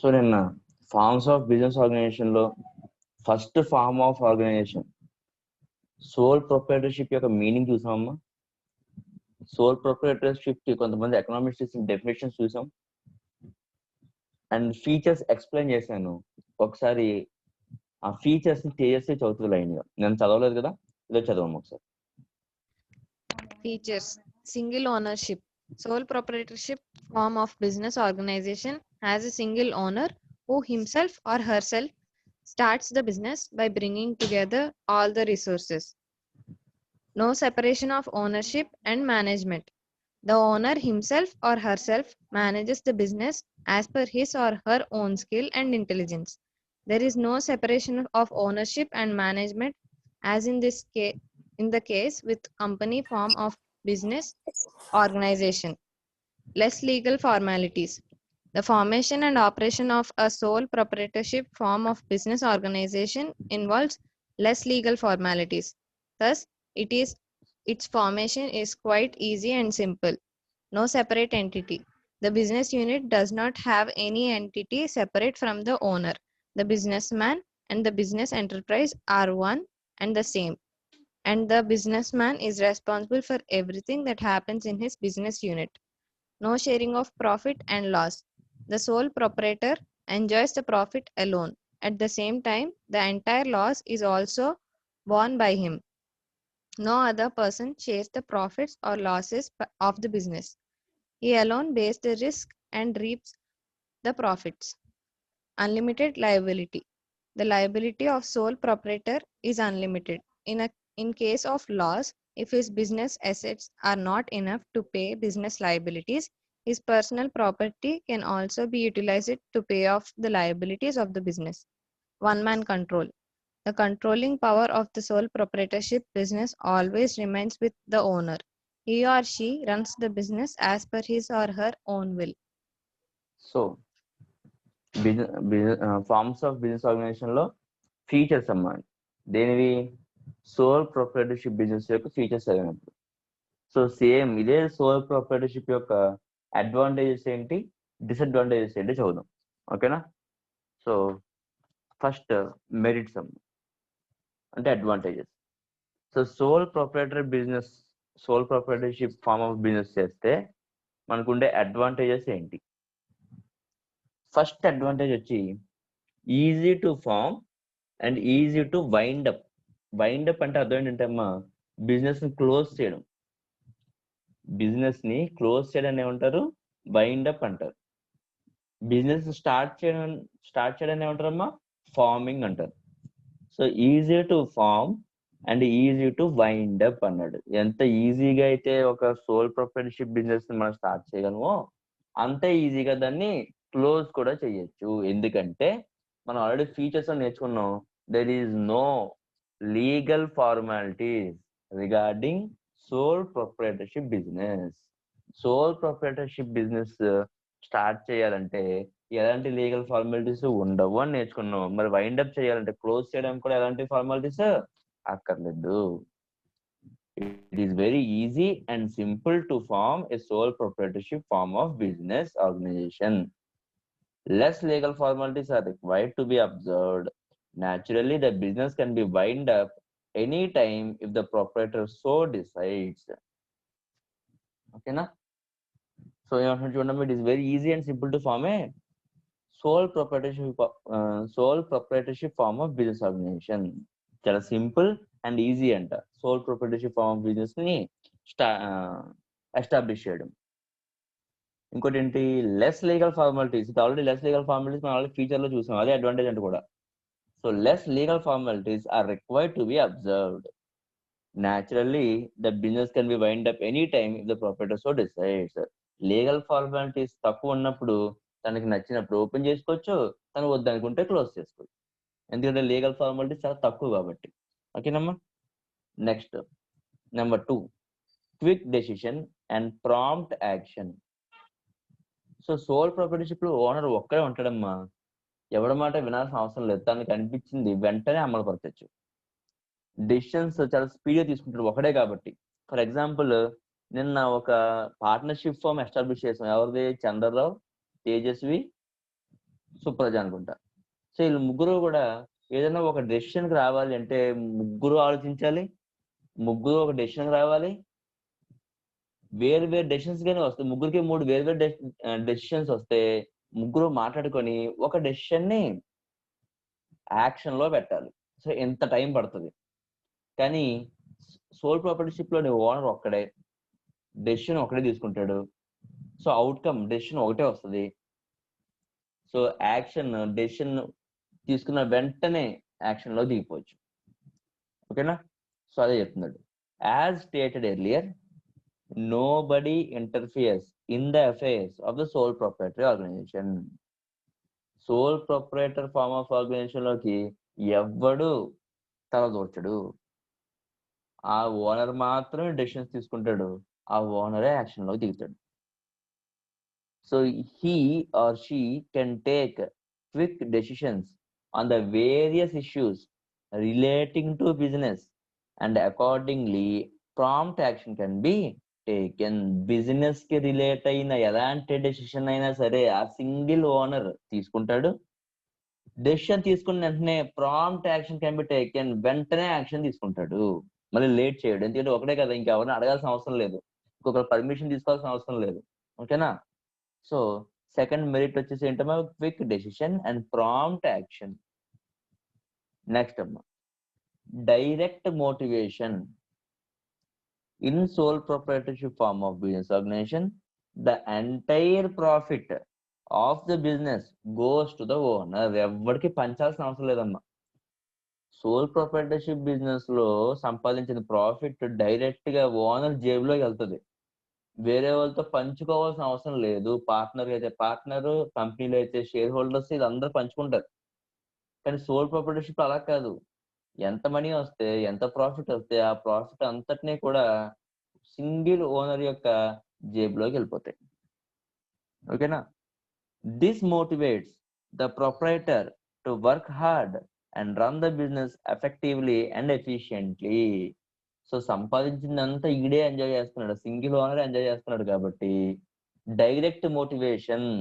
So నిన్న forms of business organisation లో first form of organization sole proprietorship యొక్క meaning చూసామమ్మా. సోల్ ప్రొప్రైటర్షిప్ కి కొంతమంది ఎకనామిక్స్ డెఫినేషన్స్ చూసాం అండ్ ఫీచర్స్ ఎక్స్ప్లెయిన్ చేశాను. ఒకసారి ఆ ఫీచర్స్ ని చేసి చదువుతూ లైన్ గా నేను చదవలేదు కదా, ఇదో చదవము ఒకసారి. Features: single ownership. Sole proprietorship form of business organization has a single owner who himself or herself starts the business by bringing together all the resources. No separation of ownership and management. The owner himself or herself manages the business as per his or her own skill and intelligence. There is no separation of ownership and management as in the case with company form of business organization. Less legal formalities. The formation and operation of a sole proprietorship form of business organization involves less legal formalities. Thus, its formation is quite easy and simple. No separate entity. The business unit does not have any entity separate from the owner. The businessman and the business enterprise are one and the same, and the businessman is responsible for everything that happens in his business unit. No sharing of profit and loss. The sole proprietor enjoys the profit alone. At the same time, the entire loss is also borne by him. No other person shares the profits or losses of the business. He alone bears the risk and reaps the profits. Unlimited liability. The liability of sole proprietor is unlimited. In case of loss, if his business assets are not enough to pay business liabilities, his personal property can also be utilized to pay off the liabilities of the business. One-man control. The controlling power of the sole proprietorship business always remains with the owner. He or she runs the business as per his or her own will. So forms of business organisation లో features అమ్మా. దేనివి? Sole proprietorship business యొక్క features చదివినప్పుడు. So same ఇదే sole proprietorship యొక్క advantages ఏంటి, disadvantages ఏంటి చదువుదాం. ఓకేనా? సో ఫస్ట్ మెరిట్స్ అమ్మ, అంటే advantages. So sole proprietorship form of business చేస్తే మనకుండే అడ్వాంటేజెస్ ఏంటి? ఫస్ట్ అడ్వాంటేజ్ వచ్చి easy to form and easy to wind up. Wind up అంటే అర్థం ఏంటంటే అమ్మా, బిజినెస్ ని క్లోజ్ చేయడం. బిజినెస్ ని క్లోజ్ చేయడం ఏమంటారు? వైండ్ అప్ అంటారు. బిజినెస్ స్టార్ట్ చేయడం ఏమంటారమ్మా? ఫార్మింగ్ అంటారు. So easy to form and easy to wind up అన్నాడు. ఎంత ఈజీగా అయితే ఒక సోల్ ప్రొప్రైటర్షిప్ బిజినెస్ ని మనం స్టార్ట్ చేయగలమో అంతే ఈజీగా దాన్ని క్లోజ్ కూడా చేయొచ్చు. ఎందుకంటే మనం ఆల్రెడీ ఫీచర్స్ నేర్చుకున్నాం. There is no legal formalities regarding sole proprietorship business. Sole proprietorship business start చేయాలంటే ఎలాంటి లీగల్ ఫార్మాలిటీస్ ఉండవు అని నేర్చుకున్నాం. మరి వైండ్ అప్ చేయాలంటే, క్లోజ్ చేయడానికి కూడా ఎలాంటి ఫార్మాలిటీస్ అక్కర్లేదు. It is very easy and simple to form a sole proprietorship form of business organization. Less legal formalities are required to be observed. Naturally, the business can be wind up anytime if the proprietor so decides. Okay, na? So, it is very easy and simple to form a sole proprietorship form of business organization. చాలా simple and easy అంట sole proprietorship form of business ని establish చేయడం. ఇంకోటి ఏంటి? Less legal formalities. ఇది already less legal formalities మనం already feature లో చూసాం, అదే అడ్వాంటేజ్ అంటే కూడా. So less legal formalities are required to be observed. Naturally, the business can be wind up any time if the proprietor so decides. Legal formalities తక్కువ ఉన్నప్పుడు తనకి నచ్చినప్పుడు ఓపెన్ చేసుకోవచ్చు, తను వద్దనుకుంటే క్లోజ్ చేసుకోవచ్చు. ఎందుకంటే లీగల్ ఫార్మాలిటీస్ చాలా తక్కువ కాబట్టి. ఓకేనమ్మా? Next number 2, quick decision and prompt action. So sole proprietorship లో ఓనర్ ఒక్కడే ఉంటాడమ్మా. ఎవరి మాట వినాల్సిన అవసరం లేదు. తనకి అనిపించింది వెంటనే అమలు పరచచ్చు. డెసిషన్స్ చాలా స్పీడ్ గా తీసుకుంటాడు ఒకడే కాబట్టి. ఫర్ ఎగ్జాంపుల్, నిన్న ఒక పార్ట్నర్షిప్ ఫామ్ ఎస్టాబ్లిష్ చేసాం. ఎవరిది? చంద్రరావు, తేజస్వి సుప్రజ అనుకుంటా. సో వీళ్ళు ముగ్గురు కూడా ఏదైనా ఒక డెసిషన్కి రావాలి అంటే ముగ్గురు ఆలోచించాలి, ముగ్గురు ఒక డెసిషన్కి రావాలి. వేరు వేరు డెసిషన్స్ గానే వస్తాయి, ముగ్గురికి 3 వేరు వేరు డెసిషన్స్ వస్తే ముగ్గురు మాట్లాడుకొని ఒక డెసిషన్ ని యాక్షన్ లో పెట్టాలి. సో ఎంత టైం పడుతుంది. కానీ సోల్ ప్రాపర్టీషిప్ లోని ఓనర్ ఒక్కడే, డెసిషన్ ఒకటే తీసుకుంటాడు. సో అవుట్కమ్ డెసిషన్ ఒకటే వస్తుంది. సో డెసిషన్ తీసుకున్న వెంటనే యాక్షన్ లో దిగిపోవచ్చు. ఓకేనా? సో అదే చెప్తున్నాడు. As stated earlier, nobody interferes in the affairs of the sole proprietary organization. Sole proprietor form of organization లోకి ఎవ్వడు తలదూర్చడు. ఆ ఓనర్ మాత్రమే డెసిషన్స్ తీసుకుంటాడు, ఆ ఓనరే యాక్షన్ లో దిగుతాడు. So he or she can take quick decisions on the various issues relating to business, and accordingly prompt action can be taken. Business కి relate అయిన ఎలాంటి డెసిషన్ అయినా సరే ఆ సింగిల్ ఓనర్ తీసుకుంటాడు. డెసిషన్ తీసుకున్న వెంటనే prompt action can be taken, వెంటనే యాక్షన్ తీసుకుంటాడు, మళ్ళీ లేట్ చేయడు. ఎందుకంటే ఒకటే కదా, ఇంకెవరిని అడగాల్సిన అవసరం లేదు, ఇంకొకరు పర్మిషన్ తీసుకోవాల్సిన అవసరం లేదు. ఓకేనా? సో సెకండ్ మెరిట్ వచ్చేసి ఏంటమ్మా, quick decision and prompt action. Next అమ్మా, direct motivation. In sole proprietorship form of business organization, the entire profit of the business goes to the owner. ఎవరికి పంచాల్సిన అవసరం లేదమ్మా. సోల్ ప్రొపరైటర్షిప్ బిజినెస్ లో సంపాదించిన ప్రాఫిట్ డైరెక్ట్ గా owner జేబులోకి వెళ్తుంది, వేరే వాళ్ళతో పంచుకోవాల్సిన అవసరం లేదు. పార్ట్నర్ అయితే పార్ట్నర్, కంపెనీలో అయితే షేర్ హోల్డర్స్, వీళ్ళందరూ పంచుకుంటారు. కానీ సోల్ ప్రొపరైటర్షిప్ అలా కాదు. ఎంత మనీ వస్తే, ఎంత ప్రాఫిట్ వస్తే ఆ ప్రాఫిట్ అంతటినీ కూడా సింగిల్ ఓనర్ యొక్క జేబులోకి వెళ్ళిపోతాయి. ఓకేనా? This motivates the proprietor to work hard and run the business effectively and efficiently. So సంపాదించిందంతా ఈడే ఎంజాయ్ చేస్తున్నాడు, సింగిల్ ఓనర్ ఎంజాయ్ చేస్తున్నాడు కాబట్టి డైరెక్ట్ మోటివేషన్.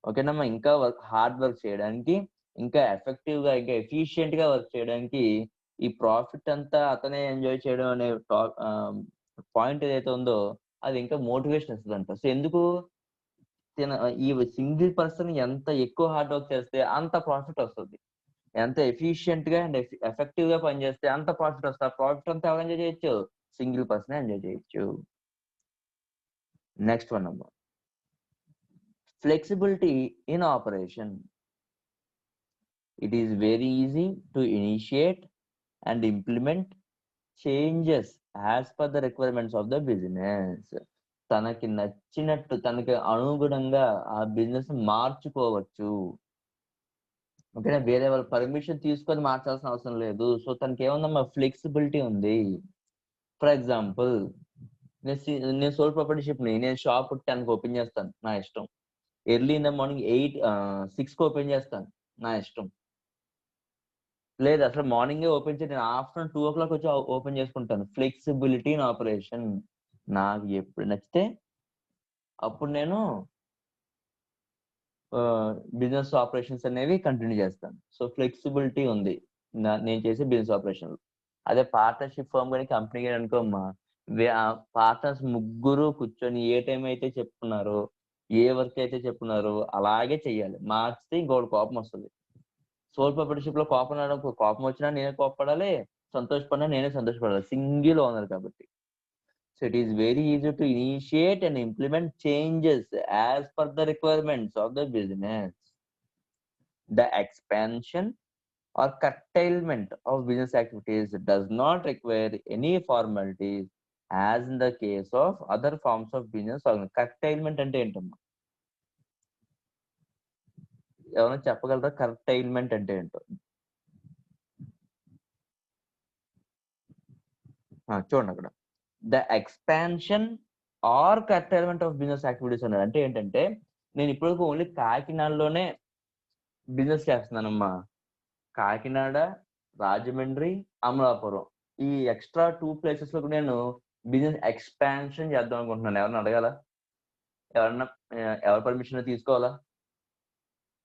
ఓకేనమ్మా? ఇంకా హార్డ్ వర్క్ చేయడానికి, ఇంకా ఎఫెక్టివ్ గా, ఇంకా ఎఫిషియెంట్ గా వర్క్ చేయడానికి ఈ ప్రాఫిట్ అంతా అతనే ఎంజాయ్ చేయడం అనే పాయింట్ ఏదైతే ఉందో అది ఇంకా మోటివేషన్ ఇస్తుందంట. సో ఎందుకు, ఈ సింగిల్ పర్సన్ ఎంత ఎక్కువ హార్డ్ వర్క్ చేస్తే అంత ప్రాఫిట్ వస్తుంది, ఎంత ఎఫిషియెంట్ గా అండ్ ఎఫెక్టివ్ గా పనిచేస్తే అంత ప్రాఫిట్ వస్తుంది. ఆ ప్రాఫిట్ అంతా ఎవరు ఎంజాయ్ చేయొచ్చు, సింగిల్ పర్సన్ ఎంజాయ్ చేయొచ్చు. నెక్స్ట్ వన్ అమ్మా, flexibility in operation. It is very easy to initiate and implement changes as per the requirements of the business. తనకి నచ్చినట్టు, తనకి అనుగుణంగా ఆ బిజినెస్ మార్చుకోవచ్చు. ఓకేనా? వేరే వాళ్ళ పర్మిషన్ తీసుకొని మార్చాల్సిన అవసరం లేదు. సో తనకి ఏముందమ్మా, ఫ్లెక్సిబిలిటీ ఉంది. ఫర్ ఎగ్జాంపుల్, నేను సోల్ ప్రొపరైటర్షిప్ ని నేను షాప్ 10కి ఓపెన్ చేస్తాను, నా ఇష్టం. ఎర్లీ ఇన్ ద మార్నింగ్ 6కి ఓపెన్ చేస్తాను, నా ఇష్టం. లేదు అసలు మార్నింగే ఓపెన్ చేసి నేను ఆఫ్టర్నూన్ 2 o'clock వచ్చి ఓపెన్ చేసుకుంటాను. Flexibility in operation. నాకు ఎప్పుడు నచ్చితే అప్పుడు నేను బిజినెస్ ఆపరేషన్స్ అనేవి కంటిన్యూ చేస్తాను. సో ఫ్లెక్సిబిలిటీ ఉంది నేను చేసే బిజినెస్ ఆపరేషన్. అదే పార్ట్నర్షిప్ ఫర్మ్ కానీ కంపెనీ కానీ అనుకోమ్మా, పార్ట్నర్స్ ముగ్గురు కూర్చొని ఏ టైం అయితే చెప్పుకున్నారో, ఏ వర్క్ అయితే చెప్పుకున్నారో అలాగే చెయ్యాలి. మార్చితే ఇంకోటి కోపం వస్తుంది. సోల్ ప్రొపరైటర్షిప్ లో కోపం వచ్చినా నేనే కోపపడాలి, సంతోషపడినా నేనే సంతోషపడాలి, సింగిల్ ఓనర్ కాబట్టి. So it is very easy to initiate and implement changes as per the requirements of the business. The expansion or curtailment of business activities does not require any formalities as in the case of other forms of business. Curtailment అంటే ఏంటమ్మా? ఎవరైనా చెప్పగలరా కర్టైల్మెంట్ అంటే ఏంటో? చూడండి అక్కడ, the expansion or curtailment of business activities అన్నారు. అంటే ఏంటంటే, నేను ఇప్పటివరకు ఓన్లీ కాకినాడలోనే బిజినెస్ చేస్తున్నానమ్మా. కాకినాడ, రాజమండ్రి, అమలాపురం, ఈ ఎక్స్ట్రా 2 places లో నేను బిజినెస్ ఎక్స్పాన్షన్ చేద్దాం అనుకుంటున్నాను. ఎవరిని అడగాల? ఎవరి పర్మిషన్ తీసుకోవాలా?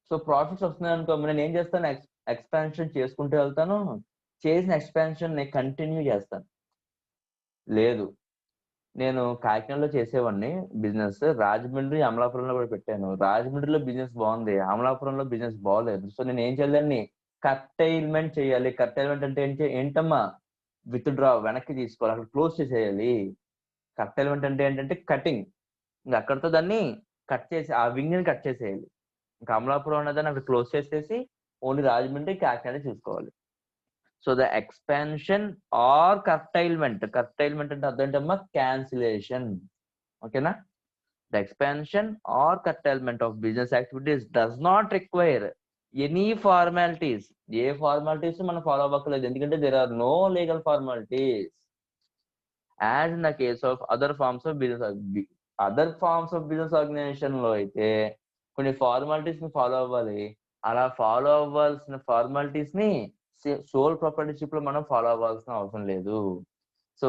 సో ప్రాఫిట్స్ వస్తున్నాయి అనుకో, నేను ఏం చేస్తాను, ఎక్స్పాన్షన్ చేసుకుంటూ వెళ్తాను, చేసిన ఎక్స్పాన్షన్ నేను కంటిన్యూ చేస్తాను. లేదు, నేను కాకినాడలో చేసేవాడిని బిజినెస్, రాజమండ్రి అమలాపురంలో కూడా పెట్టాను. రాజమండ్రిలో బిజినెస్ బాగుంది, అమలాపురంలో బిజినెస్ బాగోలేదు. సో నేను ఏం చేయాలని, కర్టైల్మెంట్ చేయాలి. కర్టైల్మెంట్ అంటే ఏంటమ్మా, విత్డ్రా, వెనక్కి తీసుకోవాలి, అక్కడ క్లోజ్ చేసేయాలి. కర్టైల్మెంట్ అంటే ఏంటంటే కటింగ్, ఇంకా అక్కడితో దాన్ని కట్ చేసి, ఆ వింగ్ ని కట్ చేసేయాలి. ఇంకా అమలాపురం ఉన్నదాన్ని అక్కడ క్లోజ్ చేసేసి ఓన్లీ రాజమండ్రి కాకినాడ చూసుకోవాలి. So the expansion or curtailment అంటే అర్థం ఏంటమ్మా, క్యాన్సిలేషన్. ఓకేనా? The expansion or curtailment of business activities does not require any formalities. ఏ ఫార్మాలిటీస్ మనం ఫాలో అవ్వక్కర్లేదు, ఎందుకంటే there are no legal formalities as in the case of other forms of business organisation లో అయితే కొన్ని ఫార్మాలిటీస్ ని follow అవ్వాలి. అలా ఫాలో అవ్వాల్సిన ఫార్మాలిటీస్ ని సోల్ ప్రొప్రైటర్షిప్ లో మనం ఫాలో అవ్వాల్సిన అవసరం లేదు. సో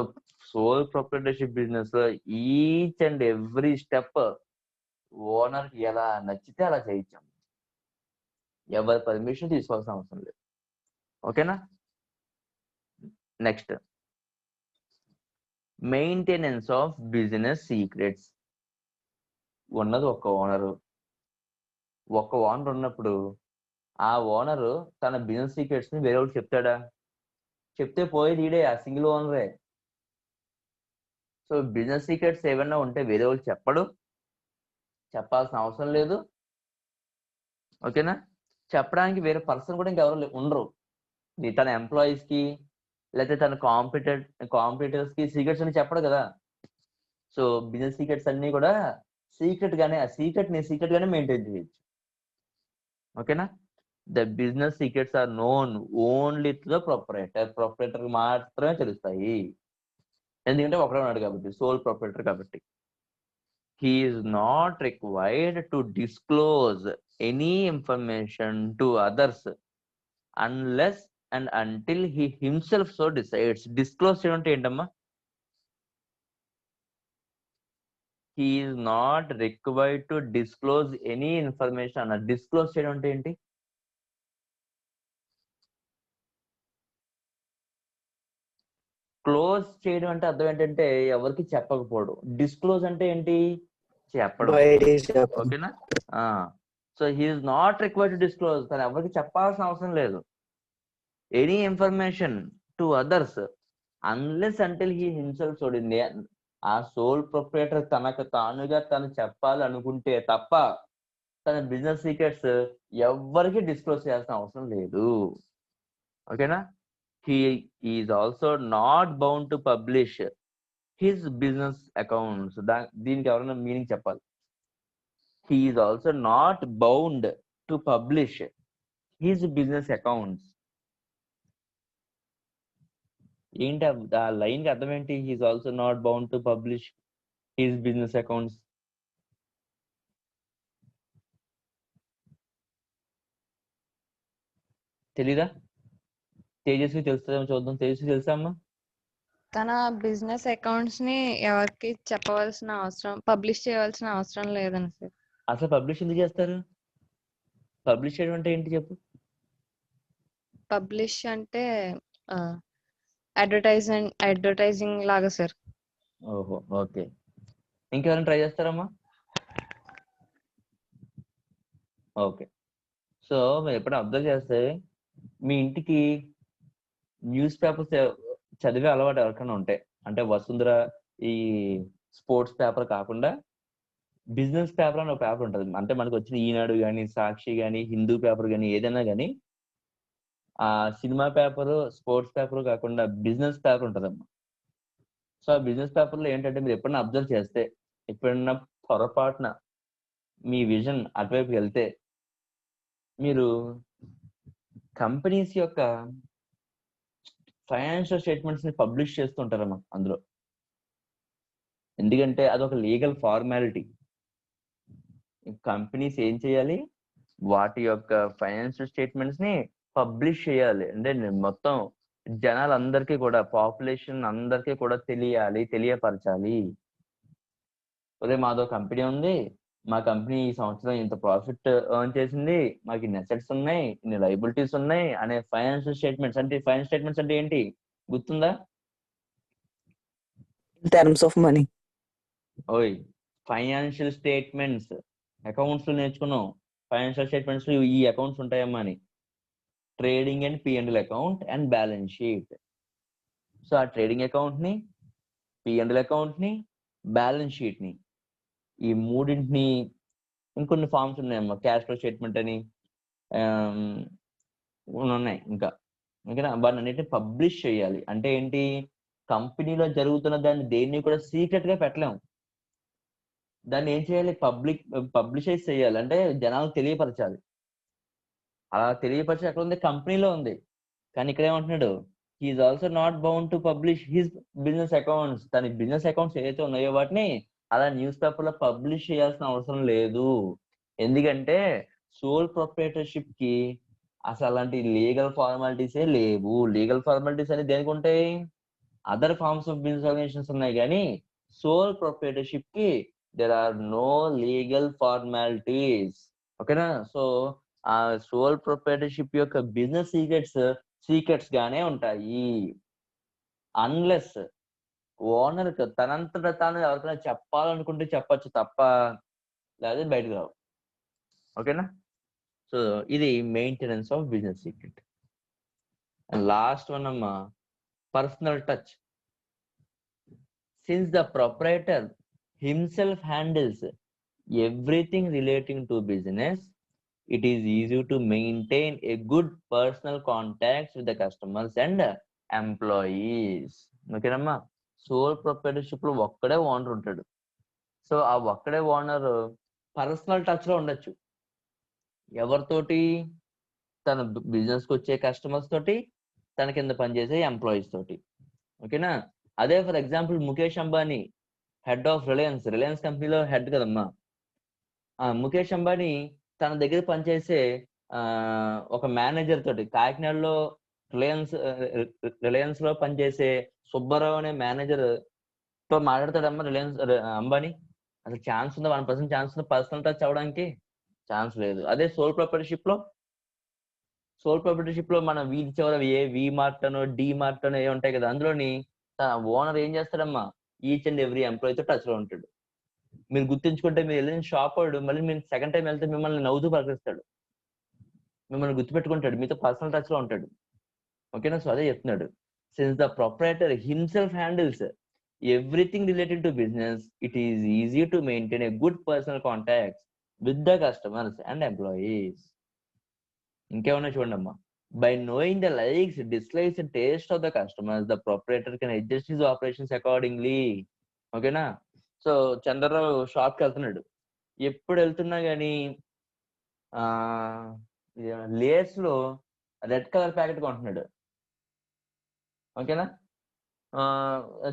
సోల్ ప్రొప్రైటర్షిప్ బిజినెస్ లో each and every step owner కి ఎలా నచ్చితే అలా చేయించాం, ఎవరి పర్మిషన్ తీసుకోవాల్సిన అవసరం లేదు. ఓకేనా? Next, maintenance of business secrets. ఉన్నది ఒక ఓనరు ఉన్నప్పుడు ఆ ఓనరు తన బిజినెస్ సీక్రెట్స్ ని వేరే వాళ్ళకి చెప్తాడా? చెప్తే పోయేది ఈడే, ఆ సింగిల్ ఓనరే. సో బిజినెస్ సీక్రెట్స్ ఏమైనా ఉంటే వేరే వాళ్ళు చెప్పాల్సిన అవసరం లేదు. ఓకేనా? చెప్పడానికి వేరే పర్సన్ కూడా ఇంకెవరు ఉండరు. తన ఎంప్లాయీస్ కి లేకపోతే తన కాంపిటీటర్స్ కి సీక్రెట్స్ అని చెప్పడు కదా. సో బిజినెస్ సీక్రెట్స్ అన్ని కూడా సీక్రెట్ గానే మెయింటైన్ చేయొచ్చు. ఓకేనా? The business secrets are known only to the proprietor మాత్రమే తెలుస్తాయి, ఎందుకంటే ఒకడే ఉన్నాడు కాబట్టి, సోల్ ప్రొపరేటర్ కాబట్టి. He is not required to disclose any information to others unless and until he himself so decides. Disclose చేయడం అంటే ఏంటమ్మా? He is not required to disclose any information అన్న. డిస్క్లోజ్ చేయడం అంటే ఏంటి? క్లోజ్ చేయడం అంటే అర్థం ఏంటంటే ఎవరికి చెప్పకపోవడం. డిస్క్లోజ్ అంటే ఏంటి? చెప్పడం. ఓకేనా? So he is not required to disclose, తను ఎవరికి చెప్పాల్సిన అవసరం లేదు any information to others unless until he himself చూడండి, ఆ సోల్ ప్రొపరేటర్ తనకు తానుగా తను చెప్పాలి అనుకుంటే తప్ప తన బిజినెస్ సీక్రెట్స్ ఎవ్వరికి డిస్క్లోజ్ చేయాల్సిన అవసరం లేదు. ఓకేనా? He is also not bound to publish his business accounts. దీనికి ఎవరైనా మీనింగ్ చెప్పాలి. He is also not bound to publish his business accounts. ఏంటి ఆ లైన్ కి అర్థం ఏంటి? He is also not bound to publish his business accounts. తెలీదా? తేజస్వి తెలుస్తుందేమో చూద్దాం. తేజస్వి తెలుసా అమ్మా? తన బిజినెస్ అకౌంట్స్ ని ఎవరికి పబ్లిష్ చేయవలసిన అవసరం లేదని సార్. అసలు పబ్లిష్ ఎందుకు చేస్తారు? పబ్లిష్ చేయడం అంటే ఏంటి చెప్పు? పబ్లిష్ అంటే అడ్వర్టైజింగ్ లాగా సార్. ఓహో, ఓకే. ఇంకెవరైనా ట్రై చేస్తారమ్మా? ఓకే. సో మీరు ఎప్పుడైనా అబ్జర్వ్ చేస్తే మీ ఇంటికి న్యూస్ పేపర్స్ చదివే అలవాటు ఎవరికైనా ఉంటే, అంటే వసుంధర ఈ స్పోర్ట్స్ పేపర్ కాకుండా బిజినెస్ పేపర్ అని ఒక పేపర్ ఉంటుంది. అంటే మనకు వచ్చిన ఈనాడు కానీ, సాక్షి కానీ, హిందూ పేపర్ కానీ, ఏదైనా కానీ ఆ సినిమా పేపరు, స్పోర్ట్స్ పేపర్ కాకుండా బిజినెస్ పేపర్ ఉంటుందమ్మా. సో ఆ బిజినెస్ పేపర్ లో ఏంటంటే మీరు ఎప్పుడైనా అబ్జర్వ్ చేస్తే, ఎప్పుడైనా పొరపాటున మీ విజన్ అటువైపు వెళ్తే మీరు కంపెనీస్ యొక్క ఫైనాన్షియల్ స్టేట్మెంట్స్ ని పబ్లిష్ చేస్తుంటారమ్మా అందులో. ఎందుకంటే అదొక లీగల్ ఫార్మాలిటీ. కంపెనీస్ ఏం చేయాలి? వాటి యొక్క ఫైనాన్షియల్ స్టేట్మెంట్స్ ని పబ్లిష్ చేయాలి. అంటే మొత్తం జనాలందరికీ కూడా, పాపులేషన్ అందరికీ కూడా తెలియపరచాలి. అదే మాదో కంపెనీ ఉంది, మా కంపెనీ ఈ సంవత్సరం ఇంత ప్రాఫిట్ ఎర్న్ చేసింది, మాకు ఇన్ని అసెట్స్ ఉన్నాయి, ఇన్ని లైబిలిటీస్ ఉన్నాయి అనే ఫైనాన్షియల్ స్టేట్మెంట్స్. అంటే ఫైనాన్షియల్ స్టేట్మెంట్స్ అంటే ఏంటి గుర్తుందా? In terms of money. ఓయ్, ఫైనాన్షియల్ స్టేట్మెంట్స్ అకౌంట్స్ లో నేర్చుకున్నాం. ఫైనాన్షియల్ స్టేట్మెంట్స్ లో ఈ అకౌంట్స్ ఉంటాయమ్మా అని. Trading and P&L account and balance sheet. So ఆ ట్రేడింగ్ అకౌంట్ ని, P&L అకౌంట్ ని, బ్యాలెన్స్ షీట్ ని, ఈ మూడింటిని, ఇంకొన్ని ఫార్మ్స్ ఉన్నాయమ్మా, క్యాష్ ఫ్లో స్టేట్మెంట్ అని ఉన్నాయి ఇంకా. ఓకేనా? వాటిని అన్నిటిని పబ్లిష్ చేయాలి. అంటే ఏంటి, కంపెనీలో జరుగుతున్న దాన్ని దేన్ని కూడా సీక్రెట్ గా పెట్టలేము. దాన్ని ఏం చేయాలి, పబ్లిషైజ్ చేయాలి, అంటే జనాలకు తెలియపరచాలి. అలా తెలియపరిచి ఎక్కడ ఉంది, కంపెనీలో ఉంది. కానీ ఇక్కడ ఏమంటున్నాడు, he is also not bound to publish his business accounts. తన బిజినెస్ అకౌంట్స్ ఏదైతే ఉన్నాయో వాటిని అలా న్యూస్ పేపర్ లో పబ్లిష్ చేయాల్సిన అవసరం లేదు. ఎందుకంటే సోల్ ప్రొప్రైటర్షిప్ కి అసలు అలాంటి లీగల్ ఫార్మాలిటీసే లేవు. లీగల్ ఫార్మాలిటీస్ అని దేనికి ఉంటాయి, other forms of business organizations ఉన్నాయి, కానీ సోల్ ప్రొప్రైటర్షిప్ కి there are no legal formalities. ఓకేనా? సో ఆ సోల్ ప్రొప్రైటర్షిప్ యొక్క బిజినెస్ సీక్రెట్స్ గానే ఉంటాయి. అన్లెస్ ఓనర్ తనంతట తాను ఎవరికైనా చెప్పాలనుకుంటే చెప్పచ్చు తప్ప, లేదా బయటకు రావు. ఓకేనా? సో ఇది maintenance of business secret. And last one అమ్మా, personal touch. Since the proprietor himself handles everything relating to business, it is easy to maintain a good personal contact with the customers and employees. ఓకేనమ్మా? Soul proprietorship లో ఒక్కడే owner ఉంటాడు. So ఆ ఒక్కడే owner personal touch లో ఉండొచ్చు. ఎవరితోటి? తన బిజినెస్ కి వచ్చే కస్టమర్స్ తోటి, తన కింద పనిచేసే ఎంప్లాయీస్ తోటి. ఓకేనా? అదే for example Mukesh Ambani, head of Reliance కంపెనీలో హెడ్ కదమ్మా. ముఖేష్ అంబానీ తన దగ్గర పనిచేసే ఒక మేనేజర్ తోటి, కాకినాడలో రిలయన్స్ లో పనిచేసే సుబ్బారావు అనే మేనేజర్ తో మాట్లాడతాడమ్మా అంబానీ? అసలు ఛాన్స్ ఉందా? 1% ఛాన్స్ ఉందా పర్సనల్ టచ్ అవడానికి? ఛాన్స్ లేదు. అదే సోల్ ప్రొప్రైటర్షిప్ లో మన వీధి చివర వి మార్ట్ అనో డి మార్ట్ అనో ఏ ఉంటాయి కదా, అందులోని ఓనర్ ఏం చేస్తాడమ్మా, ఈచ్ అండ్ ఎవ్రీ ఎంప్లాయీతో టచ్ లో ఉంటాడు. మీరు గుర్తుంచుకుంటే, మీరు వెళ్ళిన షాప్ వాడు మళ్ళీ మీరు సెకండ్ టైం వెళ్తే మిమ్మల్ని నవ్వుతూ పలకరిస్తాడు, మిమ్మల్ని గుర్తుపెట్టుకుంటాడు, మీతో పర్సనల్ టచ్ లో ఉంటాడు. ఓకేనా? సో అదే చెప్తున్నాడు, since the proprietor himself handles everything related to business, it is easy to maintain a good personal contacts with the customers and employees. ఇంకేమన్నా చూడండి అమ్మా. By knowing the likes, dislikes and taste of the customers, the proprietor can adjust his operations accordingly. ఓకేనా? So Chandra Rao shop కి వెళ్తున్నాడు. ఎప్పుడు వెళ్తున్నా గానీ Lay's లో రెడ్ కలర్ ప్యాకెట్ కొంటున్నాడు. ఓకేనా?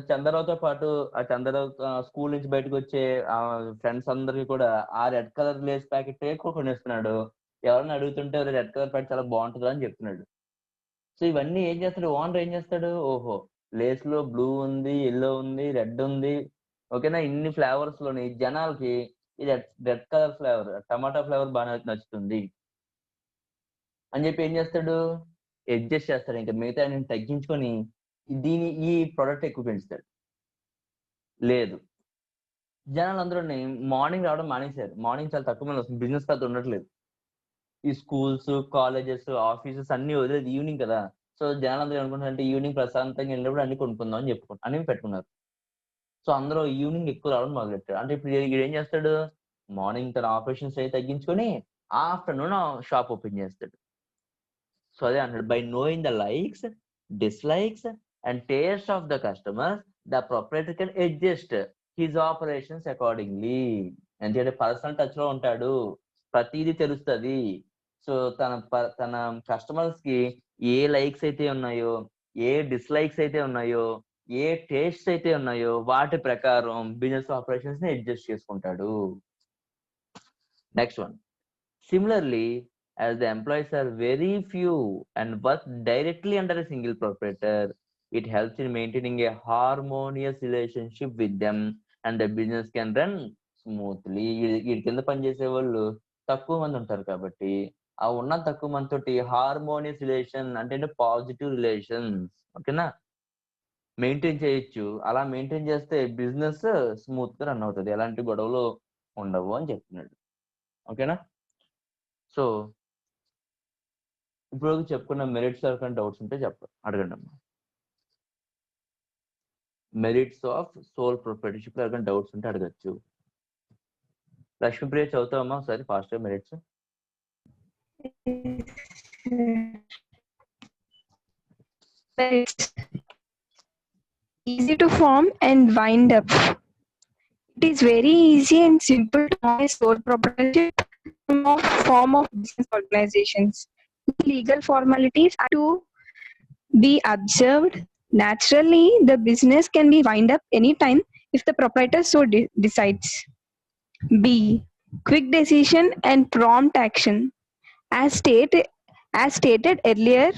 చంద్రరావుతో పాటు ఆ చంద్రరావు స్కూల్ నుంచి బయటకు వచ్చే ఫ్రెండ్స్ అందరికి కూడా ఆ రెడ్ కలర్ లేస్ ప్యాకెట్ కొనేస్తున్నాడు. ఎవరైనా అడుగుతుంటే రెడ్ కలర్ ప్యాకెట్ చాలా బాగుంటుంది అని చెప్తున్నాడు. సో ఇవన్నీ ఏం చేస్తాడు ఓనర్, ఏం చేస్తాడు, ఓహో లేస్ లో బ్లూ ఉంది, ఎల్లో ఉంది, రెడ్ ఉంది, ఓకేనా, ఇన్ని ఫ్లేవర్స్ లోని జనాలకి ఇది red colour flavour, tomato flavour బాగా నచ్చుతుంది అని చెప్పి ఏం చేస్తాడు, అడ్జస్ట్ చేస్తాడు. ఇంకా మిగతా నేను తగ్గించుకొని ఈ ప్రోడక్ట్ ఎక్కువ పెంచుతాడు. లేదు, జనాలు అందరూ మార్నింగ్ రావడం మానేశారు. మార్నింగ్ చాలా తక్కువ మంది వస్తుంది, బిజినెస్ పెద్ద ఉండట్లేదు. ఈ స్కూల్స్, కాలేజెస్, ఆఫీసెస్ అన్ని వదిలేదు ఈవినింగ్ కదా. సో జనాలు అందరూ అనుకుంటారంటే ఈవినింగ్ ప్రశాంతంగా వెళ్ళినప్పుడు అన్ని కొనుక్కుందాం అని అని పెట్టుకున్నారు. సో అందరూ ఈవినింగ్ ఎక్కువ రావడం మొదలెట్టారు. అంటే ఇప్పుడు ఏం చేస్తాడు, మార్నింగ్ తన ఆపరేషన్స్ అవి తగ్గించుకొని ఆఫ్టర్నూన్ షాప్ ఓపెన్ చేస్తాడు. సో అదే అంటాడు, by knowing the likes, dislikes and taste of the customer, the proprietor can adjust his operations accordingly. ఎందుకంటే పర్సనల్ టచ్ లో ఉంటాడు, ప్రతిదీ తెలుస్తుంది. సో తన కస్టమర్స్ కి ఏ లైక్స్ అయితే ఉన్నాయో, ఏ డిస్లైక్స్ అయితే ఉన్నాయో, ఏ టేస్ట్ అయితే ఉన్నాయో వాటి ప్రకారం బిజినెస్ ఆపరేషన్స్ ని అడ్జస్ట్ చేసుకుంటాడు. Next one, similarly as the employees are very few and work directly under a single proprietor, it helps in maintaining a harmonious relationship with them and the business can run smoothly. వీడి కింద పనిచేసే వాళ్ళు తక్కువ మంది ఉంటారు కాబట్టి ఆ ఉన్న తక్కువ మందితోటి హార్మోనియస్ రిలేషన్ అంటే పాజిటివ్ రిలేషన్స్ ఓకేనా మెయింటైన్ చేయొచ్చు. అలా మెయింటైన్ చేస్తే బిజినెస్ స్మూత్ గా రన్ అవుతుంది, ఎలాంటి గొడవలు ఉండవు అని చెప్తున్నాడు. ఓకేనా. సో ఇప్పుడు చెప్పుకున్న మెరిట్స్ ఎవరికైనా డౌట్స్ ఉంటే అడగండి అమ్మా. మెరిట్స్ ఆఫ్ సోల్ ప్రొప్రైటర్షిప్ ఎవరికైనా డౌట్స్ ఉంటే అడగచ్చు. లక్ష్మీప్రియ చదువుతావమ్మా ఒకసారి ఫాస్ట్ గా merits. It's easy to form and wind up. It is very easy and simple to form a sole proprietorship form of business organizations. Legal formalities are to be observed. Naturally, the business can be wind up anytime if the proprietor so decides. B. Quick decision and prompt action. As stated earlier,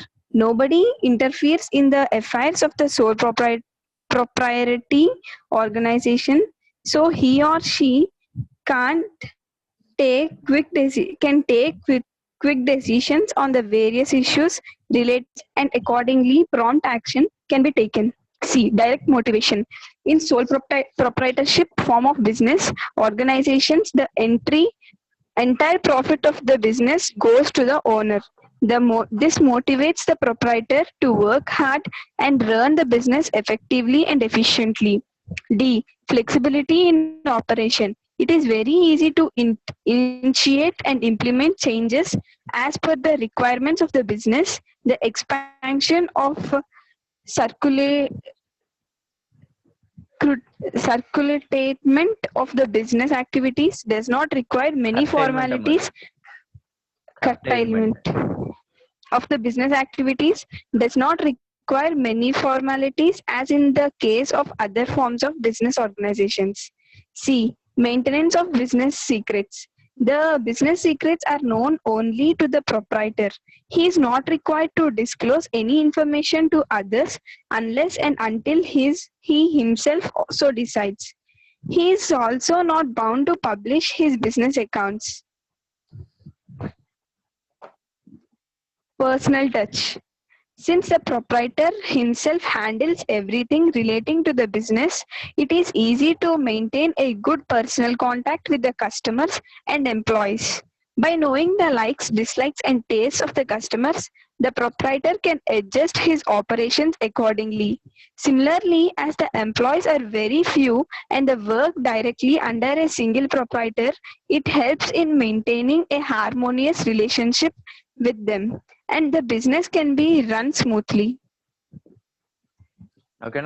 nobody interferes in the affairs of the sole proprietary organization, so he or she can't take quick decisions on the various issues related, and accordingly prompt action can be taken. C. Direct motivation. In sole proprietorship form of business organizations, the entire profit of the business goes to the owner. This motivates the proprietor to work hard and run the business effectively and efficiently. D. Flexibility in operation. It is very easy to initiate and implement changes as per the requirements of the business. The expansion of circulatement of the business activities does not require many formalities. Curtailment of the business activities does not require many formalities as in the case of other forms of business organizations. C. Maintenance of business secrets. The business secrets are known only to the proprietor. He is not required to disclose any information to others unless and until he himself so decides. He is also not bound to publish his business accounts. Personal touch. Since the proprietor himself handles everything relating to the business, it is easy to maintain a good personal contact with the customers and employees. By knowing the likes, dislikes, and tastes of the customers, the proprietor can adjust his operations accordingly. Similarly, as the employees are very few and the work directly under a single proprietor, it helps in maintaining a harmonious relationship with them, and the business can be run smoothly. Okay,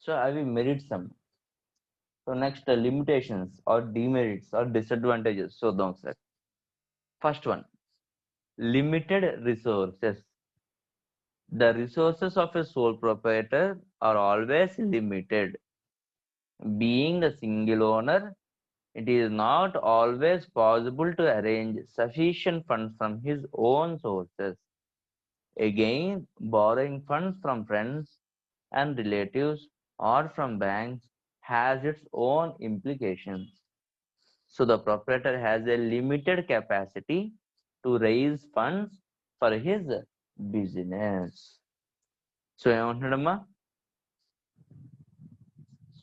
so I will merit some. So next, limitations or demerits or disadvantages. So don't say. First one, limited resources. The resources of a sole proprietor are always limited. Being a single owner, it is not always possible to arrange sufficient funds from his own sources. Again, borrowing funds from friends and relatives or from banks has its own implications. So the proprietor has a limited capacity to raise funds for his business. So ఏమంటున్నాడమ్మా,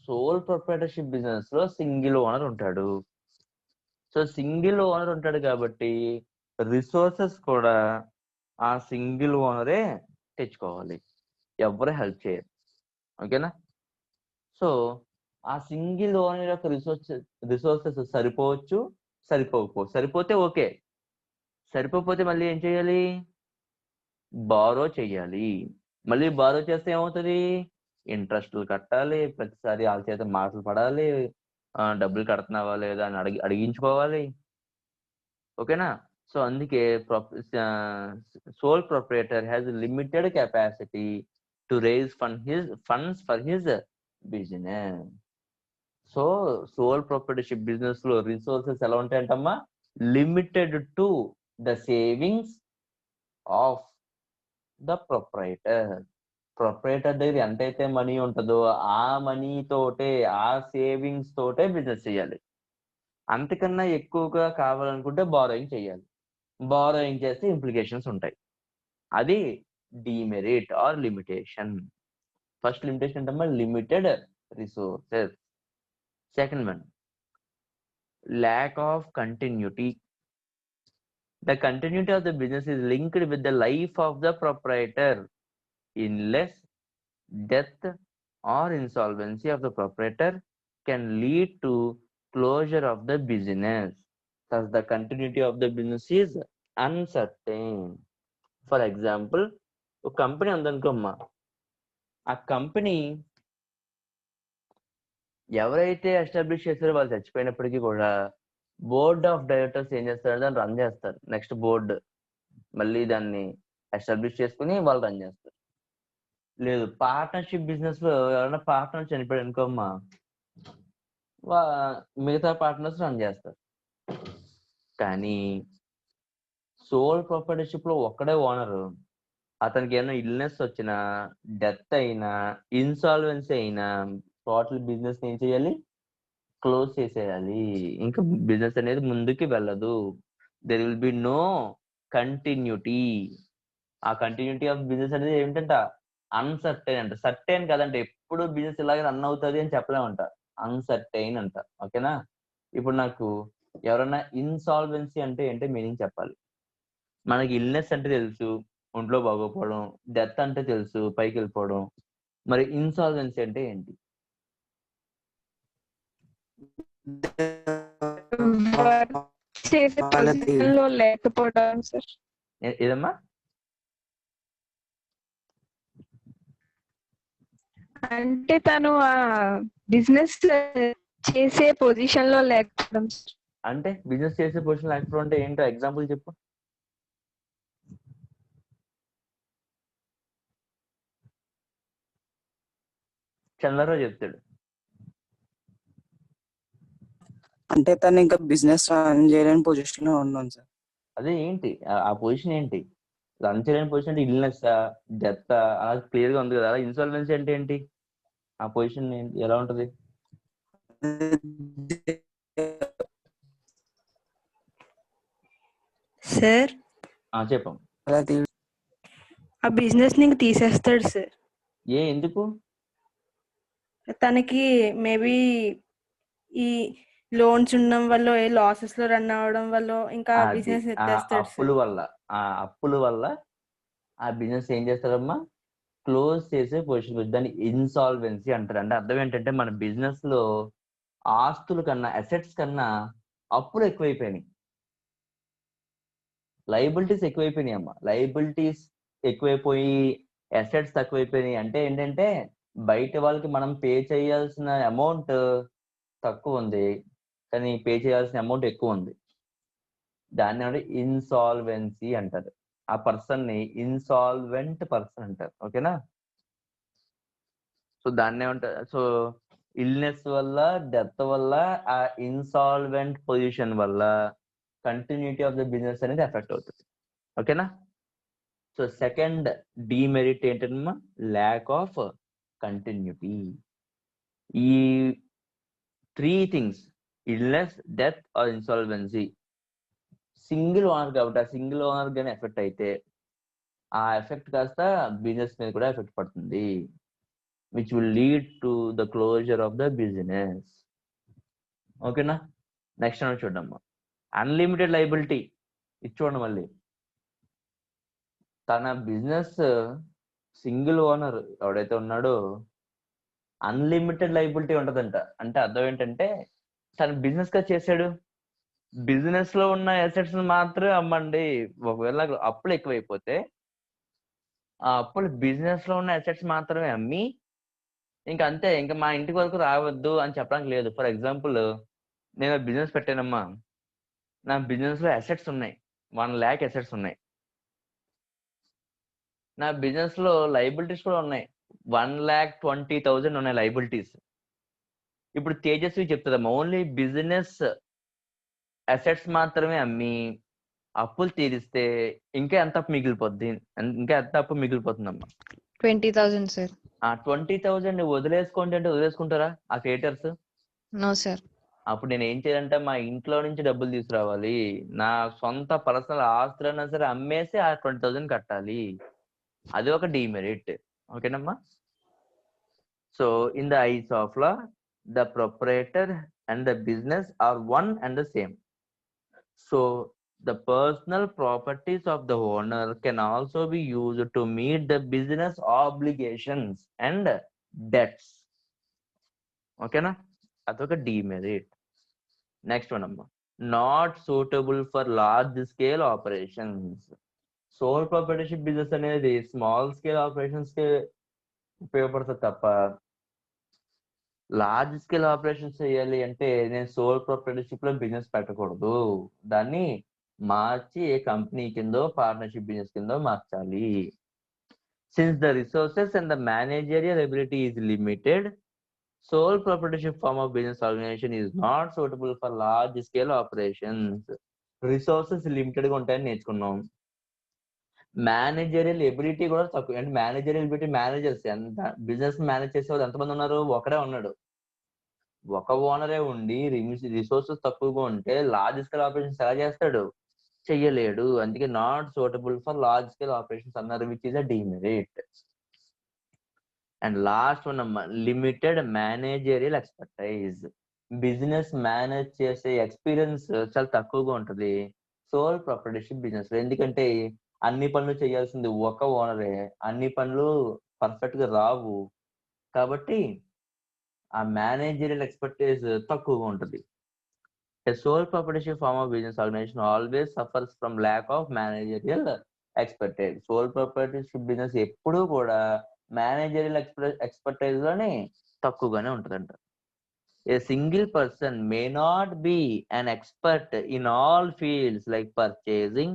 sole proprietorship business లో single owner ఉంటాడు. So single owner ఉంటాడు కాబట్టి resources కూడా ఆ single ఓనరే తెచ్చుకోవాలి, ఎవరు help చేయరు. ఓకేనా. సో ఆ సింగిల్ ఓనర్ యొక్క రిసోర్సెస్ సరిపోవచ్చు, సరిపోకపోవచ్చు. సరిపోతే ఓకే, సరిపోతే మళ్ళీ ఏం చేయాలి, బారో చెయ్యాలి. మళ్ళీ బారో చేస్తే ఏమవుతుంది, ఇంట్రెస్ట్లు కట్టాలి, ప్రతిసారి వాళ్ళ చేత మాటలు పడాలి, డబ్బులు కడుతున్నావా లేదా అని అడిగించుకోవాలి. ఓకేనా. సో అందుకే sole proprietor has limited capacity to raise funds for his business. So sole proprietorship business లో రిసోర్సెస్ ఎలా ఉంటాయంటమ్మా, limited to the savings of the proprietor. Proprietor దగ్గర ఎంతైతే మనీ ఉంటుందో ఆ మనీ తోటే, ఆ సేవింగ్స్ తోటే బిజినెస్ చేయాలి. అంతకన్నా ఎక్కువగా కావాలనుకుంటే బారోయింగ్ చేయాలి. బారోయింగ్ చేస్తే ఇంప్లికేషన్స్ ఉంటాయి. అది demerit or limitation. First limitation అంటే limited resources. Second one, lack of continuity. The continuity of the business is linked with the life of the proprietor. Illness, death, or insolvency of the proprietor can lead to closure of the business. Thus, the continuity of the business is uncertain. For example, ఒక company ఉందనుకోమ్మా, ఆ company ఎవరైతే establish చేస్తారో వాళ్ళు చచ్చిపోయినప్పటికీ కూడా board of directors ఏం చేస్తారు, దాన్ని run చేస్తారు. నెక్స్ట్ బోర్డు మళ్ళీ దాన్ని ఎస్టాబ్లిష్ చేసుకుని వాళ్ళు రన్ చేస్తారు. లేదు, పార్ట్నర్షిప్ బిజినెస్ లో ఎవరైనా పార్ట్నర్ చనిపోయాడు అనుకోమ్మా, మిగతా పార్ట్నర్స్ రన్ చేస్తారు. కానీ సోల్ ప్రొప్రైటర్షిప్ లో ఒక్కడే ఓనర్. అతనికి ఏమైనా ఇల్నెస్ వచ్చినా, డెత్ అయినా, ఇన్సాల్వెన్సీ అయినా టోటల్ బిజినెస్ ఏం చేయాలి, క్లోజ్ చేసేయాలి. ఇంకా బిజినెస్ అనేది ముందుకి వెళ్ళదు. There will be no continuity. ఆ కంటిన్యూటీ ఆఫ్ బిజినెస్ అనేది ఏమిటంట, అన్సర్టైన్ అంట. సర్టైన్ కదంటే ఎప్పుడు బిజినెస్ ఇలాగే రన్ అవుతుంది అని చెప్పలేమంట, అన్సర్టైన్ అంట. ఓకేనా? ఇప్పుడు నాకు ఎవరైనా ఇన్సాల్వెన్సీ అంటే ఏంటో మీనింగ్ చెప్పాలి. మనకి ఇల్నెస్ అంటే తెలుసు, ఒంట్లో బాగోపోవడం. డెత్ అంటే తెలుసు, పైకి వెళ్ళిపోవడం. మరి ఇన్సాల్వెన్సీ అంటే ఏంటి? చేసే పొజిషన్ లో లేకపోవడం సార్. ఏదమ్మా? అంటే తను ఆ బిజినెస్ చేసే పొజిషన్ లో లేకపోవడం. అంటే బిజినెస్ చేసే పొజిషన్ లేకపోవడం అంటే ఏంటో ఎగ్జాంపుల్ చెప్పు. చంద్రరావు చెప్తాడు. అంటే తను ఇంకా బిజినెస్ రన్ చేయలేని పొజిషన్ లో ఉన్నాను సార్. అదే ఏంటి ఆ పొజిషన్ ఏంటి? రన్ చేయలేని పొజిషన్ అంటే ఇల్నెస్, డెత్ అలా క్లియర్ గా ఉంది కదా. ఇన్సాల్వెన్సీ అంటే ఏంటి? ఆ పొజిషన్ ఎలా ఉంటది? సార్ చెప్పం. ఆ బిజినెస్ ని తీసేస్తాడు సార్. ఎందుకు? తనకి మేబీ ఈ లోన్స్ ఉండడం వల్ల, ఏ లాసెస్ లో రన్ అవడం వల్ల ఇంకా బిజినెస్ ఎత్తేస్తాడు. అప్పుల వల్ల ఆ బిజినెస్ ఏం చేస్తారమ్మా, క్లోజ్ చేసే పొజిషన్. దాన్ని ఇన్సాల్వెన్సీ అంటారు. అంటే అర్థం ఏంటంటే మన బిజినెస్ లో ఆస్తుల కన్నా, అసెట్స్ కన్నా అప్పులు ఎక్కువైపోయినాయి, లయబిలిటీస్ ఎక్కువైపోయినాయి అమ్మా. లయబిలిటీస్ ఎక్కువైపోయి అసెట్స్ తక్కువైపోయినాయి. అంటే ఏంటంటే బయట వాళ్ళకి మనం పే చేయాల్సిన అమౌంట్ తక్కువ ఉంది, కానీ పే చేయాల్సిన అమౌంట్ ఎక్కువ ఉంది. దాన్ని ఇన్సాల్వెన్సీ అంటారు. ఆ పర్సన్ ని ఇన్సాల్వెంట్ పర్సన్ అంటారు. ఓకేనా? సో దాన్ని ఏమంటారు? సో ఇల్నెస్ వల్ల, డెత్ వల్ల, ఆ ఇన్సాల్వెంట్ పొజిషన్ వల్ల కంటిన్యూటీ ఆఫ్ ద బిజినెస్ అనేది ఎఫెక్ట్ అవుతుంది. ఓకేనా? సో సెకండ్ డిమెరిట్ ఏంటమ్మా, ల్యాక్ ఆఫ్ కంటిన్యూటీ. ఈ 3 things, illness, death or insolvency, single owner కాబట్టి ఆ సింగిల్ ఓనర్ గానే ఎఫెక్ట్ అయితే ఆ ఎఫెక్ట్ కాస్త బిజినెస్ మీద కూడా ఎఫెక్ట్ పడుతుంది, which will lead to the closure of the business. ఓకేనా? నెక్స్ట్ చూడమ్మా, అన్లిమిటెడ్ లయబిలిటీ. ఇది చూడండి మళ్ళీ. తన బిజినెస్ సింగిల్ ఓనర్ ఎవడైతే ఉన్నాడో అన్లిమిటెడ్ లయబిలిటీ ఉంటదంట. అంటే అర్థం ఏంటంటే తన బిజినెస్ గా చేశాడు, బిజినెస్ లో ఉన్న అసెట్స్ మాత్రమే అమ్మండి. ఒకవేళ అప్పులు ఎక్కువైపోతే ఆ అప్పులు బిజినెస్ లో ఉన్న అసెట్స్ మాత్రమే అమ్మి ఇంకా అంతే, ఇంకా మా ఇంటికి వరకు రావద్దు అని చెప్పడానికి లేదు. ఫర్ ఎగ్జాంపుల్, నేను బిజినెస్ పెట్టానమ్మా, నా బిజినెస్ లో అసెట్స్ ఉన్నాయి, 1 lakh అసెట్స్ ఉన్నాయి. నా బిజినెస్ లో లయబిలిటీస్ కూడా ఉన్నాయి, 1,20,000 ఉన్నాయి లయబిలిటీస్. ఇప్పుడు తేజస్వి చెప్తుందమ్మా, ఓన్లీ బిజినెస్ అసెట్స్ మాత్రమే అమ్మి అప్పులు తీరిస్తే ఇంకా ఎంత అప్పు మిగిలిపోద్ది, ఇంకా ఎంత అప్పు మిగిలిపోతుందమ్మా? 20,000 సార్. ఆ 20,000 వదిలేసుకోండి అంటే వదిలేసుకుంటారా ఆ క్రియేటర్స్? No sir. అప్పుడు నేను ఏం చేయాలంటే మా ఇంట్లో నుంచి డబ్బులు తీసుకురావాలి, నా సొంత పర్సనల్ ఆస్తులైనా సరే అమ్మేసి ఆ 20,000 కట్టాలి. అది ఒక డిమెరిట్. ఓకేనమ్మా. So in the eyes of law the proprietor and the business are one and the same. So the personal properties of the owner can also be used to meet the business obligations and debts. ఓకేనా, అదొక demerit. Next one అమ్మా, not suitable for large scale operations. Sole proprietorship business అనేది small scale operations కి ఉపయోగపడుతుంది తప్ప large scale operations చేయాలి అంటే నేను సోల్ ప్రొపరేటర్షిప్ లో బిజినెస్ పెట్టకూడదు, దాన్ని మార్చి ఏ కంపెనీ కిందో పార్ట్నర్షిప్ బిజినెస్ కిందో మార్చాలి. Since the resources and the managerial ability is limited, sole proprietorship form of business organization is not suitable for large scale operations. Resources limited గా ఉంటాయని నేర్చుకున్నాం. మేనేజరియల్ ఎబిలిటీ కూడా తక్కువ. అంటే మేనేజరియల్ ఎబిలిటీ, మేనేజర్స్ ఎంత business manage చేసే వాళ్ళు ఎంతమంది ఉన్నారు? ఒకడే ఉన్నాడు, ఒక ఓనరే ఉండి రిసోర్సెస్ తక్కువగా ఉంటే లార్జ్ స్కేల్ ఆపరేషన్స్ ఎలా చేస్తాడు? చెయ్యలేడు. అందుకే not suitable for large scale operations అన్నారు, which is a demerit. And last one అమ్మా, limited managerial expertise. Business manage చేసే ఎక్స్పీరియన్స్ చాలా తక్కువగా ఉంటుంది సోల్ ప్రొపరేటర్షిప్ బిజినెస్ లో. ఎందుకంటే అన్ని పనులు చేయాల్సింది ఒక ఓనరే, అన్ని పనులు పర్ఫెక్ట్ గా రావు, కాబట్టి ఆ మేనేజరియల్ ఎక్స్పర్టైజ్ తక్కువగా ఉంటుంది. A sole proprietorship form of business organization always suffers from lack of managerial expertise. Sole proprietorship business ఎప్పుడూ కూడా మేనేజరియల్ ఎక్స్పర్టైజ్ లోనే తక్కువగానే ఉంటుందంట. A single person may not be an expert in all fields like purchasing,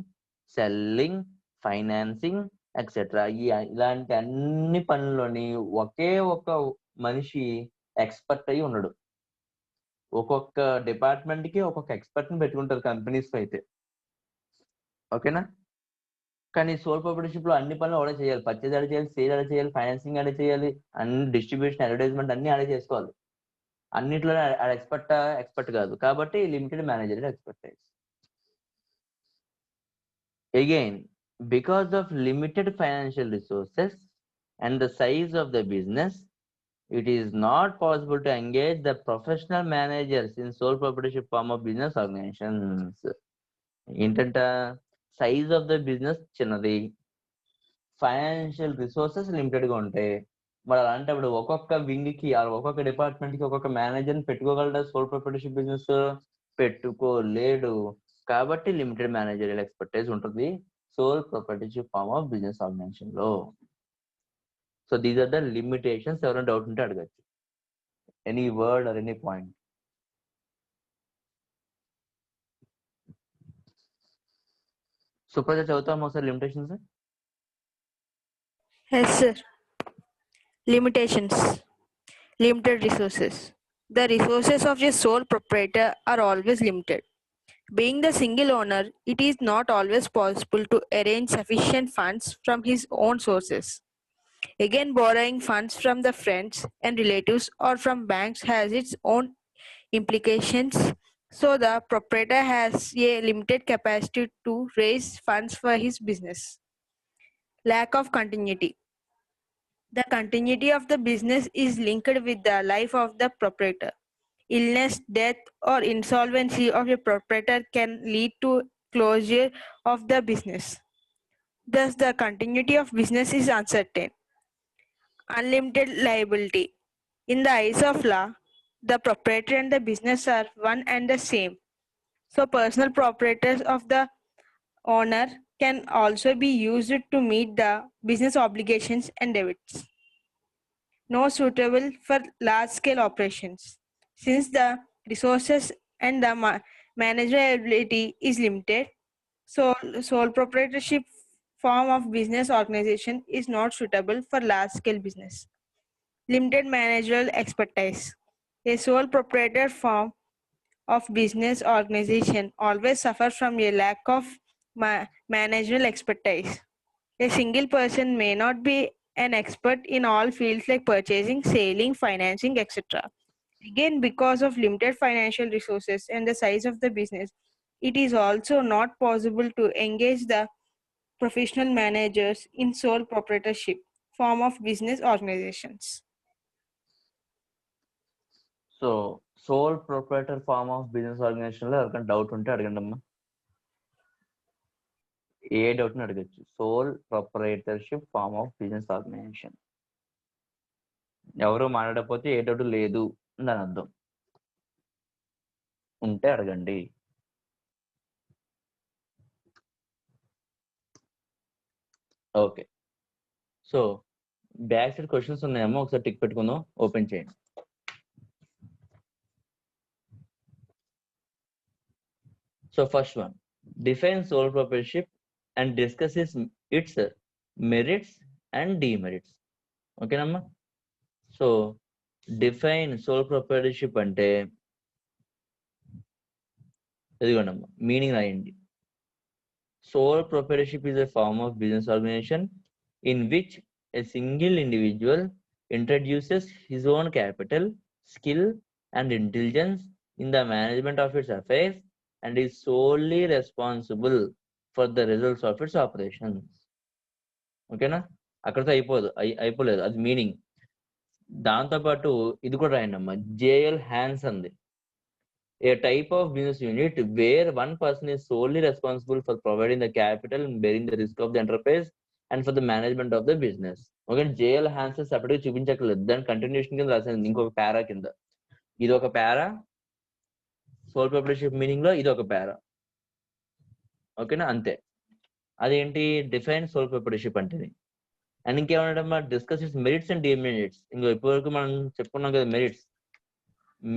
selling, financing, etc. ఇలాంటి అన్ని పనుల్లోని ఒకే ఒక మనిషి expert అయి ఉండడు. ఒక్కొక్క డిపార్ట్మెంట్ కి ఒక్కొక్క ఎక్స్పర్ట్ ని పెట్టుకుంటారు కంపెనీస్ అయితే. ఓకేనా. కానీ సోల్ ప్రొపరేటర్షిప్ లో అన్ని పనులు ఆడే చేయాలి. పర్చేజ్ ఆడే చేయాలి, సేల్ ఆడే చేయాలి, ఫైనాన్సింగ్ ఆడే చేయాలి, అన్ని డిస్ట్రిబ్యూషన్, అడ్వర్టైజ్మెంట్ అన్ని ఆడే చేసుకోవాలి. అన్నిట్లో ఎక్స్పర్ట్ కాదు, కాబట్టి limited managerial expertise. Again because of limited financial resources and the size of the business, it is not possible to engage the professional managers in sole proprietorship form of business organizations. ఏంటంట, size of the business చిన్నది, financial resources limited గా ఉంటాయి. మరి అలాంటప్పుడు ఒక్కొక్క wing కి, ఒక్కొక్క department కి ఒక్కొక్క మేనేజర్ పెట్టుకోగలడా సోల్ ప్రొపరేటర్షిప్ బిజినెస్? పెట్టుకోలేడు. కాబట్టి లిమిటెడ్ మేనేజరియల్ ఎక్స్పర్టైజ్ ఉంటుంది sole proprietorship form of business organisation లో. So these are the limitations. ఎవరైనా డౌట్ ఉంటే అడగచ్చు. Any word or any point? Supraja చదువుతామా sir limitations? Yes, sir. Limitations. Limited resources. The resources of a sole proprietor are always limited. Being the single owner, it is not always possible to arrange sufficient funds from his own sources. Again, borrowing funds from the friends and relatives or from banks has its own implications. So the proprietor has a limited capacity to raise funds for his business. Lack of continuity. The continuity of the business is linked with the life of the proprietor. Illness, death, or insolvency of a proprietor can lead to closure of the business. Thus, the continuity of business is uncertain. Unlimited liability. In the eyes of law, the proprietor and the business are one and the same. So, personal proprietors of the owner can also be used to meet the business obligations and debits. No suitable for large-scale operations. Since the resources and the manageriality is limited, so sole proprietorship form of business organization is not suitable for large-scale business. Limited managerial expertise. A sole proprietor form of business organization always suffers from a lack of managerial expertise. A single person may not be an expert in all fields like purchasing, selling, financing, etc. Again, because of limited financial resources and the size of the business, it is also not possible to engage the professional managers in sole proprietorship form of business organizations. So sole proprietor form of business organisation లో ఎవరికైనా doubt ఉంటే అడగండి అమ్మా. ఏ doubt ని అడగచ్చు. Sole proprietorship form of business organization. ఎవరు మాట్లాడకపోతే ఏ doubt లేదు అని దాని అర్థం. ఉంటే అడగండి. Okay, so back side questions ఉన్నాయేమో ఒకసారి టిక్ పెట్టుకుందాం. ఓపెన్ చేయండి. So first one, define sole proprietorship and discuss its merits and demerits. ఓకేనమ్మా. సో డిఫైన్ సోల్ ప్రొప్రైటర్షిప్ అంటే ఇదిగోండమ్మా, మీనింగ్ రాయండి. Sole proprietorship is a form of business organization in which a single individual introduces his own capital, skill, and intelligence in the management of its affairs and is solely responsible for the results of its operations. ఓకేనా? అక్కడితో అయిపోలేదు, అది meaning. దాంతోపాటు ఇది కూడా రాయండమ్మా, JL హ్యాన్స్ అంది. A type of business unit where one person is solely responsible for providing the capital and bearing the risk of the enterprise and for the management of the business. Okay, JL Hansen separate చూపించట్లేదు, దాని continuation కింద రాసింది ఇంకొక పారా కింద. ఇది ఒక పారా, soul proprietorship meaning లో ఇది ఒక పారా. ఓకేనా? అంతే. అదేంటి డిఫైన్ సోల్ ప్రొప్రైటర్షిప్ అంటే. అండ్ ఇంకేమన్నా discuss its merits and demerits. ఇంకో ఇప్పటివరకు మనం చెప్పుకున్నాం కదా మెరిట్స్.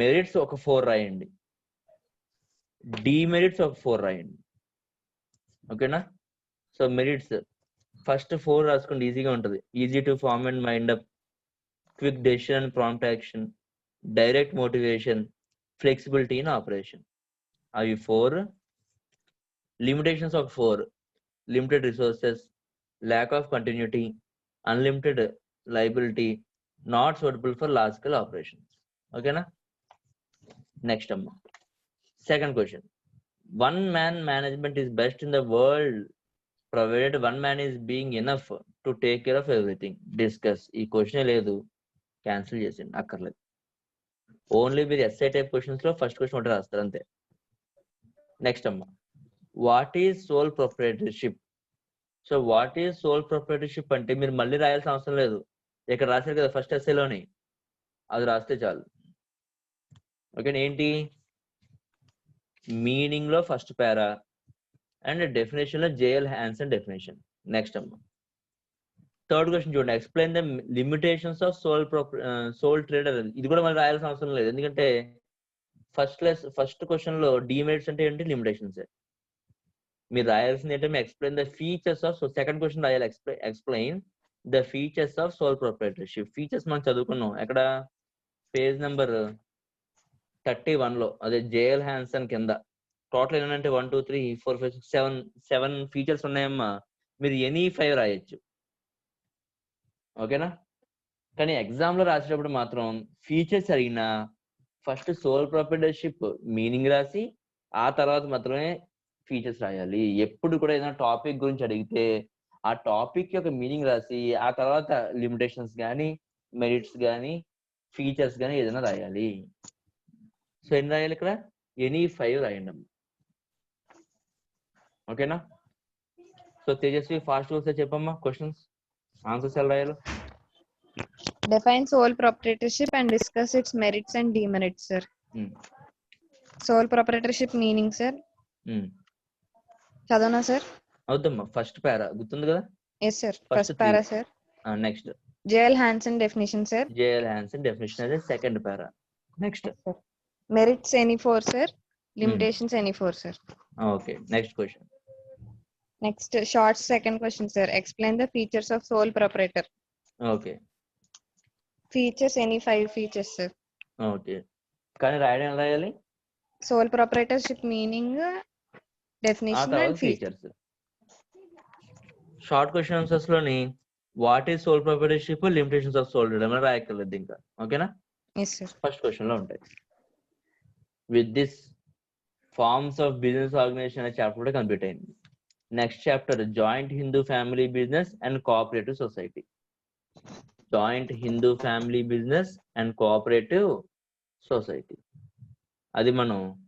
మెరిట్స్ ఒక 4 రాయండి, డిమెరిట్స్ ఒక 4 రాయండి. ఓకేనా? సో మెరిట్స్ ఫస్ట్ 4 రాసుకోండి, ఈజీగా ఉంటుంది. Easy to form and mind up, quick decision and prompt action, direct motivation, flexibility in operation. అవి 4. లిమిటేషన్స్ ఒక 4, limited resources, lack of continuity, unlimited liability, not suitable for large scale operations. ఓకేనా? Next అమ్మా, second question. One man management is best in the world provided one man is being enough to take care of everything. Discuss. ఈ question లేదు, cancel చేసింది, అక్కర్లేదు. Only మీరు essay type questions లో first question ఒకటి రాస్తారు అంతే. నెక్స్ట్ అమ్మా, what is sole proprietorship? So what is sole proprietorship అంటే మీరు మళ్ళీ రాయాల్సిన అవసరం లేదు, ఇక్కడ రాశారు కదా ఫస్ట్ ఎస్ఐలోని, అది రాస్తే చాలు. ఓకే, ఏంటి మీనింగ్ లో ఫస్ట్ పారా అండ్ డెఫినేషన్ లో జేఎల్ హ్యాన్సన్ డెఫినేషన్. నెక్స్ట్ అమ్మా, థర్డ్ క్వశ్చన్ చూడండి, explain the limitations of sole trader. ఇది కూడా మనం రాయాల్సిన అవసరం లేదు, ఎందుకంటే ఫస్ట్ క్వశ్చన్ లో డిమెరిట్స్ అంటే ఏంటి, లిమిటేషన్స్. మీరు రాయాల్సింది ఏంటంటే explain the features of, second question రాయాలి, explain the features of sole proprietorship. Features మనం చదువుకున్నాం ఎక్కడ, పేజ్ నెంబర్ 31 లో, అదే జేఎల్ హ్యాన్సన్ కింద. టోటల్ ఏంటంటే 1 2 3 4 5 6 7 ఫీచర్స్ ఉన్నాయమ్మా. మీరు ఎనీ 5 రాయొచ్చు. ఓకేనా? కానీ ఎగ్జామ్ లో రాసేటప్పుడు మాత్రం ఫీచర్స్ అడిగినా ఫస్ట్ సోల్ ప్రొప్రైటర్షిప్ మీనింగ్ రాసి ఆ తర్వాత మాత్రమే ఫీచర్స్ రాయాలి. ఎప్పుడు కూడా ఏదైనా టాపిక్ గురించి అడిగితే ఆ టాపిక్ యొక్క మీనింగ్ రాసి ఆ తర్వాత లిమిటేషన్స్ కానీ మెరిట్స్ కానీ ఫీచర్స్ కానీ ఏదైనా రాయాలి. సో ఎన్ని రాయాలి ఇక్కడ, ఎనీ 5 రాయండి. ఓకేనా? సో తేజస్వి ఫాస్ట్ వస్తే చెప్పమ్మా క్వశ్చన్స్, ఆన్సర్స్ ఎలా రాయాలి. Define sole proprietorship and discuss its merits and demerits, sir. Sole proprietorship meaning, sir. చదవనా సార్? అవుదమ్మా, ఫస్ట్ పారా గుర్తుంది కదా. Yes sir, first para sir. Next JL Hanson definition sir. JL Hanson definition అదే second para. Next merits any 4 sir, limitations any 4 sir. Okay, next question. Next short second question sir, explain the features of sole proprietor. Okay, features any 5 features sir. Okay, కానీ రాయడం ఎలా రాయాలి, sole proprietorship meaning, definition and features. Short question answers లోని what is sole proprietorship, limitations of sole trader రాయక్కర్లేదు ఇంకా. ఓకేనా? Yes sir. First question లో ఉంటాయి. With this forms of business organisation అనే చాప్టర్ కూడా కంప్లీట్ అయింది. Next chapter joint Hindu family business and cooperative society. Joint Hindu family business and cooperative society అది మనం